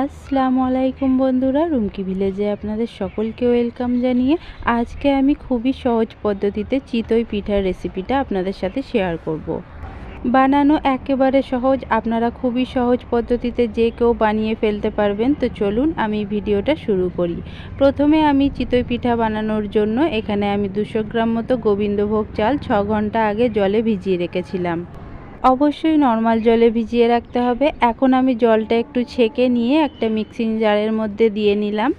আসসালামু আলাইকুম বন্ধুরা, রুমকি ভিলেজে আপনাদের সকলকে ওয়েলকাম জানিয়ে আজকে আমি খুবই সহজ পদ্ধতিতে চিতই পিঠার রেসিপিটা আপনাদের সাথে শেয়ার করব। বানানো একেবারে সহজ, আপনারা খুবই সহজ পদ্ধতিতে যে কেউ বানিয়ে ফেলতে পারবেন। তো চলুন আমি ভিডিওটা শুরু করি। প্রথমে আমি চিতই পিঠা বানানোর জন্য এখানে আমি 200 গ্রাম মতো গোবিন্দভোগ চাল 6 ঘন্টা আগে জলে ভিজিয়ে রেখেছিলাম। অবশ্যই নর্মাল জলে ভিজিয়ে রাখতে হবে। এখন আমি জলটা একটু ছেঁকে নিয়ে একটা মিক্সিং জারের মধ্যে দিয়ে নিলাম।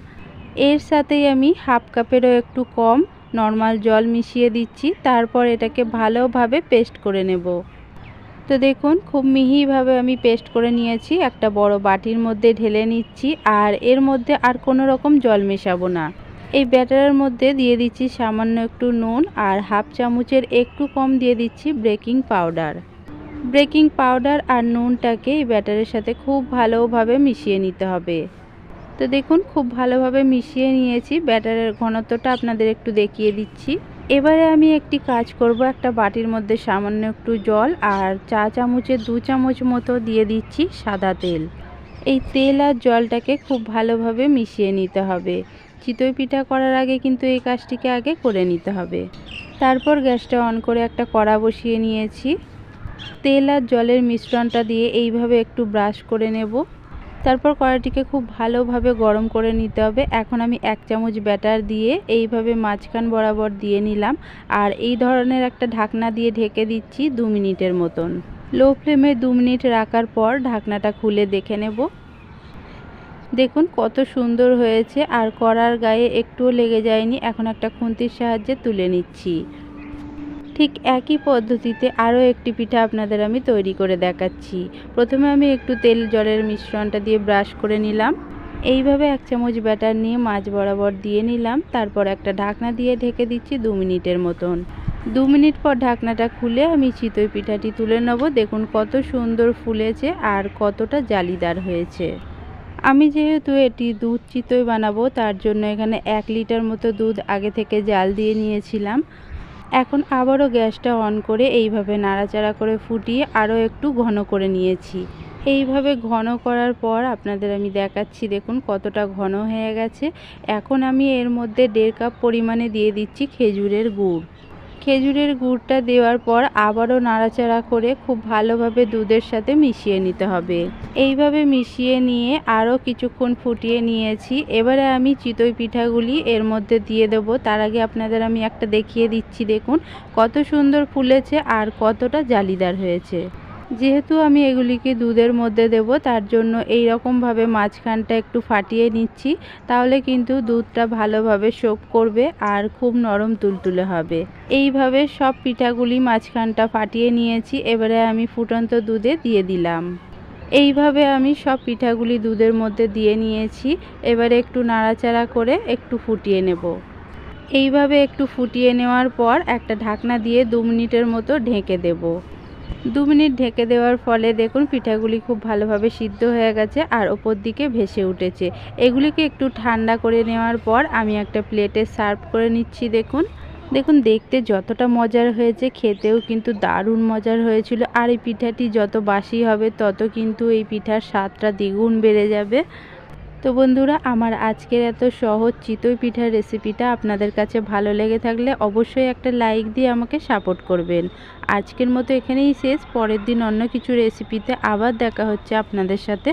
এর সাথেই আমি হাফ কাপেরও একটু কম নর্মাল জল মিশিয়ে দিচ্ছি। তারপর এটাকে ভালোভাবে পেস্ট করে নেব। তো দেখুন খুব মিহিভাবে আমি পেস্ট করে নিয়েছি। একটা বড় বাটির মধ্যে ঢেলে নিচ্ছি, আর এর মধ্যে আর কোনো রকম জল মেশাবো না। এই ব্যাটারের মধ্যে দিয়ে দিচ্ছি সামান্য একটু নুন, আর হাফ চামচের একটু কম দিয়ে দিচ্ছি বেকিং পাউডার। বেকিং পাউডার আর নুনটাকে এই ব্যাটারের সাথে খুব ভালোভাবে মিশিয়ে নিতে হবে। তো দেখুন খুব ভালোভাবে মিশিয়ে নিয়েছি। ব্যাটারের ঘনত্বটা আপনাদের একটু দেখিয়ে দিচ্ছি। এবারে আমি একটি কাজ করব, একটা বাটির মধ্যে সামান্য একটু জল আর চা চামচের 2 চামচ মতো দিয়ে দিচ্ছি সাদা তেল। এই তেল আর জলটাকে খুব ভালোভাবে মিশিয়ে নিতে হবে। চিতই পিঠা করার আগে কিন্তু এই কাজটিকে আগে করে নিতে হবে। তারপর গ্যাসটা অন করে একটা কড়া বসিয়ে নিয়েছি। তেল আর জলের মিশ্রণটা দিয়ে এইভাবে একটু ব্রাশ করে নেব। তারপর কড়াইটিকে খুব ভালোভাবে গরম করে নিতে হবে। এখন আমি 1 চামচ ব্যাটার দিয়ে এইভাবে মাঝখান বরাবর দিয়ে নিলাম, আর এই ধরনের একটা ঢাকনা দিয়ে ঢেকে দিচ্ছি 2 মিনিটের মতন। লো ফ্লেমে 2 মিনিট রাখার পর ঢাকনাটা খুলে দেখে নেব। দেখুন কত সুন্দর হয়েছে, আর কড়ার গায়ে একটুও লেগে যায়নি। এখন একটা খুন্তির সাহায্যে তুলে নিচ্ছি। ঠিক একই পদ্ধতিতে আরও একটি পিঠা আপনাদের আমি তৈরি করে দেখাচ্ছি। প্রথমে আমি একটু তেল জলের মিশ্রণটা দিয়ে ব্রাশ করে নিলাম। এইভাবে 1 চামচ ব্যাটার নিয়ে মাঝ বরাবর দিয়ে নিলাম। তারপর একটা ঢাকনা দিয়ে ঢেকে দিচ্ছি 2 মিনিটের মতন। 2 মিনিট পর ঢাকনাটা খুলে আমি চিতই পিঠাটি তুলে নেব। দেখুন কত সুন্দর ফুলেছে আর কতটা জালিদার হয়েছে। আমি যেহেতু এটি দুধ চিতই বানাবো, তার জন্য এখানে 1 লিটার মতো দুধ আগে থেকে জাল দিয়ে নিয়েছিলাম। এখন আবারও গ্যাসটা অন করে এইভাবে নাড়াচাড়া করে ফুটিয়ে আরও একটু ঘন করে নিয়েছি। এইভাবে ঘন করার পর আপনাদের আমি দেখাচ্ছি, দেখুন কতটা ঘন হয়ে গেছে। এখন আমি এর মধ্যে 1.5 কাপ পরিমাণে দিয়ে দিচ্ছি খেজুরের গুড়। খেজুরের গুড়টা দেওয়ার পর আবারও নাড়াচাড়া করে খুব ভালোভাবে দুধের সাথে মিশিয়ে নিতে হবে। এইভাবে মিশিয়ে নিয়ে আরও কিছুক্ষণ ফুটিয়ে নিয়েছি। এবারে আমি চিতই পিঠাগুলি এর মধ্যে দিয়ে দেবো। তার আগে আপনাদের আমি একটা দেখিয়ে দিচ্ছি, দেখুন কত সুন্দর ফুলেছে আর কতটা জালিদার হয়েছে। যেহেতু আমি এগুলিকে দুধের মধ্যে দেব, তার জন্য এই রকমভাবে মাঝখানটা একটু ফাটিয়ে নিচ্ছি। তাহলে কিন্তু দুধটা ভালোভাবে সোক করবে আর খুব নরম তুলতুলে হবে। এইভাবে সব পিঠাগুলি মাঝখানটা ফাটিয়ে নিয়েছি। এবারে আমি ফুটন্ত দুধে দিয়ে দিলাম। এইভাবে আমি সব পিঠাগুলি দুধের মধ্যে দিয়ে নিয়েছি। এবারে একটু নাড়াচাড়া করে একটু ফুটিয়ে নেব। এইভাবে একটু ফুটিয়ে নেওয়ার পর একটা ঢাকনা দিয়ে 2 মিনিটের মতো ঢেকে দেব। 2 মিনিট ঢেকে দেওয়ার ফলে দেখুন পিঠাগুলি খুব ভালোভাবে সিদ্ধ হয়ে গেছে আর ওপর দিকে ভেসে উঠেছে। এগুলিকে একটু ঠান্ডা করে নেওয়ার পর আমি একটা প্লেটে সার্ভ করে নিচ্ছি। দেখুন দেখতে যতটা মজার হয়েছে, খেতেও কিন্তু দারুণ মজার হয়েছিল। আর এই পিঠাটি যত বাসি হবে তত কিন্তু এই পিঠার স্বাদটা দ্বিগুণ বেড়ে যাবে। তো বন্ধুরা, আমার আজকের এত সহজ চিতই পিঠার রেসিপিটা আপনাদের কাছে ভালো লেগে থাকলে অবশ্যই একটা লাইক দিয়ে আমাকে সাপোর্ট করবেন। আজকের মতো এখানেই শেষ। পরের দিন অন্য কিছু রেসিপিতে আবার দেখা হচ্ছে আপনাদের সাথে।